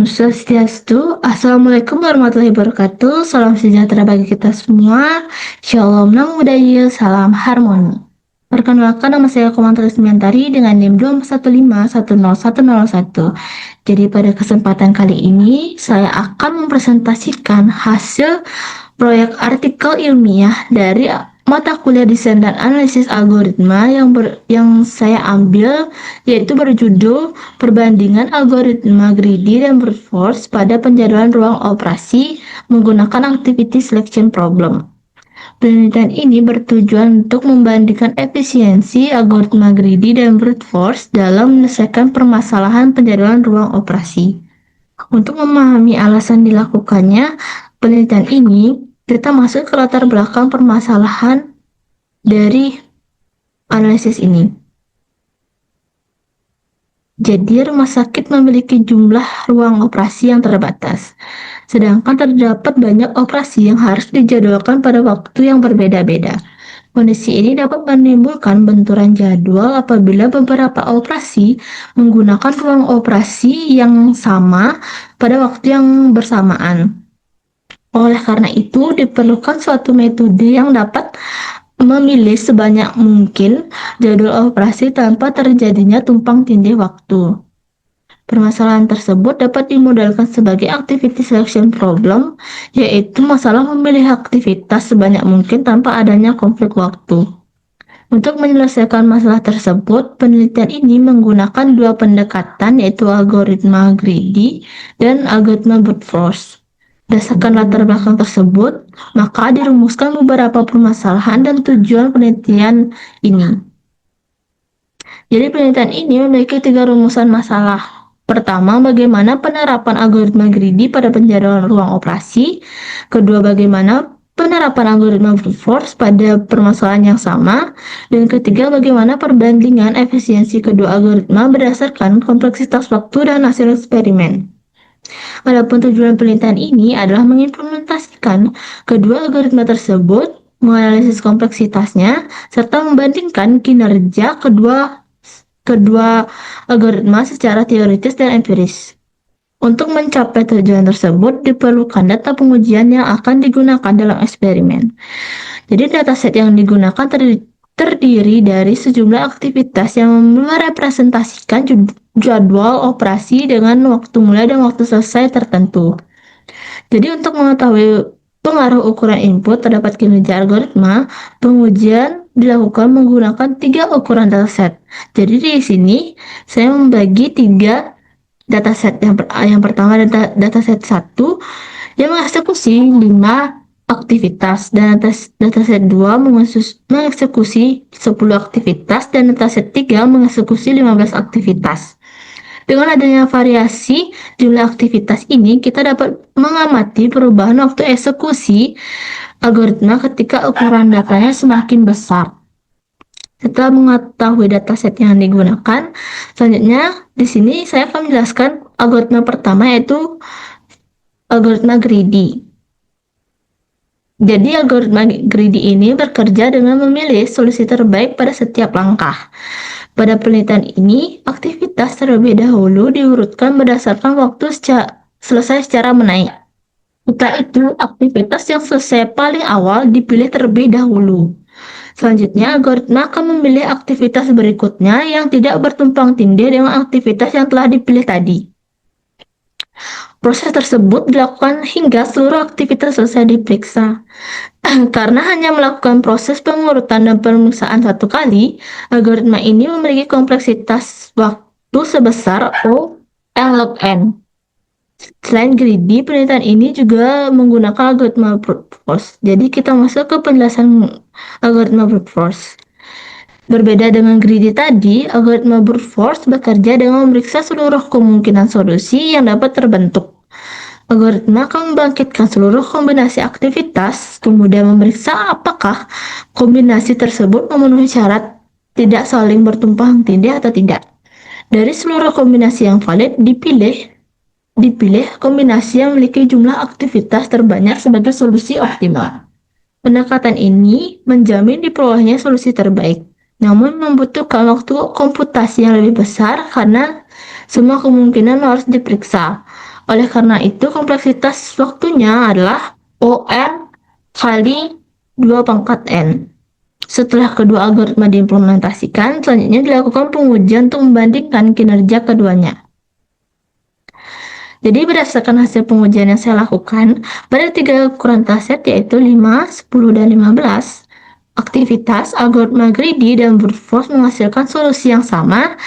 Om Swastiastu, Assalamualaikum warahmatullahi wabarakatuh, salam sejahtera bagi kita semua, Shalom Namo Buddhaya, salam harmoni. Perkenalkan, nama saya Komandan Sementari dengan NIM 215101001. Jadi pada kesempatan kali ini, saya akan mempresentasikan hasil proyek artikel ilmiah dari mata kuliah desain dan analisis algoritma yang saya ambil, yaitu berjudul Perbandingan Algoritma Greedy dan Brute Force pada Penjadwalan Ruang Operasi menggunakan Activity Selection Problem. Penelitian ini bertujuan untuk membandingkan efisiensi algoritma greedy dan brute force dalam menyelesaikan permasalahan penjadwalan ruang operasi. Untuk memahami alasan dilakukannya penelitian ini, kita masuk ke latar belakang permasalahan dari analisis ini. Jadi, rumah sakit memiliki jumlah ruang operasi yang terbatas, sedangkan terdapat banyak operasi yang harus dijadwalkan pada waktu yang berbeda-beda. Kondisi ini dapat menimbulkan benturan jadwal apabila beberapa operasi menggunakan ruang operasi yang sama pada waktu yang bersamaan. Oleh karena itu, diperlukan suatu metode yang dapat memilih sebanyak mungkin jadwal operasi tanpa terjadinya tumpang tindih waktu. Permasalahan tersebut dapat dimodelkan sebagai activity selection problem, yaitu masalah memilih aktivitas sebanyak mungkin tanpa adanya konflik waktu. Untuk menyelesaikan masalah tersebut, penelitian ini menggunakan dua pendekatan, yaitu algoritma greedy dan algoritma brute force. Berdasarkan latar belakang tersebut, maka dirumuskan beberapa permasalahan dan tujuan penelitian ini. Jadi penelitian ini memiliki 3 rumusan masalah. Pertama, bagaimana penerapan algoritma greedy pada penjadwalan ruang operasi. Kedua, bagaimana penerapan algoritma brute force pada permasalahan yang sama. Dan ketiga, bagaimana perbandingan efisiensi kedua algoritma berdasarkan kompleksitas waktu dan hasil eksperimen. Adapun tujuan penelitian ini adalah mengimplementasikan kedua algoritma tersebut, menganalisis kompleksitasnya, serta membandingkan kinerja kedua algoritma secara teoritis dan empiris. Untuk mencapai tujuan tersebut, diperlukan data pengujian yang akan digunakan dalam eksperimen. Jadi dataset yang digunakan terdiri dari sejumlah aktivitas yang merepresentasikan jadwal operasi dengan waktu mulai dan waktu selesai tertentu. Jadi untuk mengetahui pengaruh ukuran input terdapat kinerja algoritma, pengujian dilakukan menggunakan 3 ukuran dataset. Jadi di sini saya membagi 3 dataset. Yang pertama dataset 1 yang mengeksekusi 5 aktivitas, dan dataset 2 mengeksekusi 10 aktivitas, dan dataset 3 mengeksekusi 15 aktivitas. Dengan adanya variasi jumlah aktivitas ini, kita dapat mengamati perubahan waktu eksekusi algoritma ketika ukuran datanya semakin besar. Setelah mengetahui dataset yang digunakan, selanjutnya di sini saya akan menjelaskan algoritma pertama, yaitu algoritma greedy. Jadi algoritma greedy ini bekerja dengan memilih solusi terbaik pada setiap langkah. Pada penelitian ini, aktivitas terlebih dahulu diurutkan berdasarkan waktu selesai secara menaik. Setelah itu, aktivitas yang selesai paling awal dipilih terlebih dahulu. Selanjutnya, algoritma akan memilih aktivitas berikutnya yang tidak bertumpang tindih dengan aktivitas yang telah dipilih tadi. Proses tersebut dilakukan hingga seluruh aktivitas selesai diperiksa. Karena hanya melakukan proses pengurutan dan pemeriksaan satu kali, algoritma ini memiliki kompleksitas waktu sebesar O N log N. Selain greedy, penelitian ini juga menggunakan algoritma brute force. Jadi kita masuk ke penjelasan algoritma brute force. Berbeda dengan greedy tadi, algoritma brute force bekerja dengan memeriksa seluruh kemungkinan solusi yang dapat terbentuk. Algoritma akan membangkitkan seluruh kombinasi aktivitas, kemudian memeriksa apakah kombinasi tersebut memenuhi syarat tidak saling bertumpang tindih atau tidak. Dari seluruh kombinasi yang valid, dipilih kombinasi yang memiliki jumlah aktivitas terbanyak sebagai solusi optimal. Pendekatan ini menjamin diperolehnya solusi terbaik, namun membutuhkan waktu komputasi yang lebih besar karena semua kemungkinan harus diperiksa. Oleh karena itu, kompleksitas waktunya adalah ON kali 2 pangkat N. Setelah kedua algoritma diimplementasikan, selanjutnya dilakukan pengujian untuk membandingkan kinerja keduanya. Jadi berdasarkan hasil pengujian yang saya lakukan, pada 3 ukuran taset yaitu 5, 10, dan 15, aktivitas algoritma greedy dan brute force menghasilkan solusi yang sama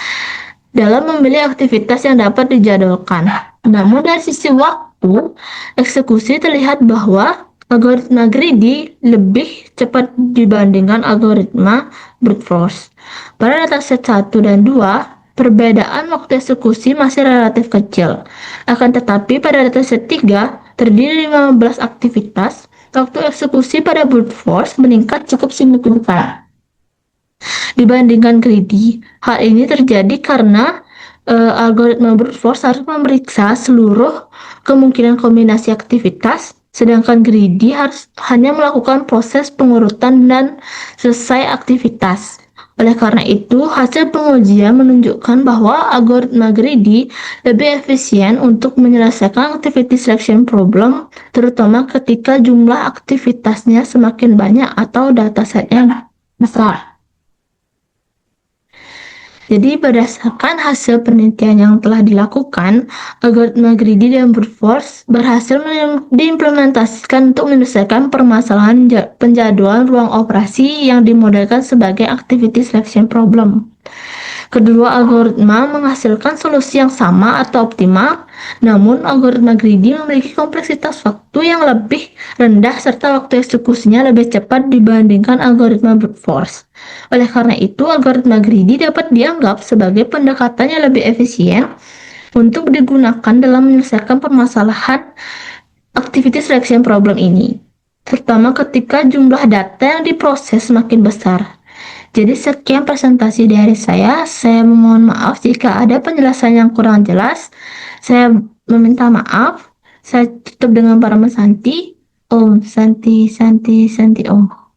dalam memilih aktivitas yang dapat dijadwalkan. Namun dari sisi waktu, eksekusi terlihat bahwa algoritma greedy lebih cepat dibandingkan algoritma brute force. Pada dataset 1 dan 2, perbedaan waktu eksekusi masih relatif kecil. Akan tetapi pada dataset 3, terdiri 15 aktivitas, waktu eksekusi pada brute force meningkat cukup signifikan dibandingkan greedy. Hal ini terjadi karena algoritma brute force harus memeriksa seluruh kemungkinan kombinasi aktivitas, sedangkan greedy harus hanya melakukan proses pengurutan dan selesai aktivitas. Oleh karena itu, hasil pengujian menunjukkan bahwa algoritma greedy lebih efisien untuk menyelesaikan activity selection problem, terutama ketika jumlah aktivitasnya semakin banyak atau datasetnya besar. Jadi berdasarkan hasil penelitian yang telah dilakukan, algoritma greedy dan brute force berhasil diimplementasikan untuk menyelesaikan permasalahan penjadwalan ruang operasi yang dimodelkan sebagai activity selection problem. Kedua algoritma menghasilkan solusi yang sama atau optimal, namun algoritma greedy memiliki kompleksitas waktu yang lebih rendah serta waktu eksekusinya lebih cepat dibandingkan algoritma brute force. Oleh karena itu, algoritma greedy dapat dianggap sebagai pendekatan yang lebih efisien untuk digunakan dalam menyelesaikan permasalahan activity selection problem ini, terutama ketika jumlah data yang diproses semakin besar. Jadi sekian presentasi dari saya memohon maaf jika ada penjelasan yang kurang jelas. Saya meminta maaf. Saya tutup dengan Parama Santi. Om Santi Santi Santi Om.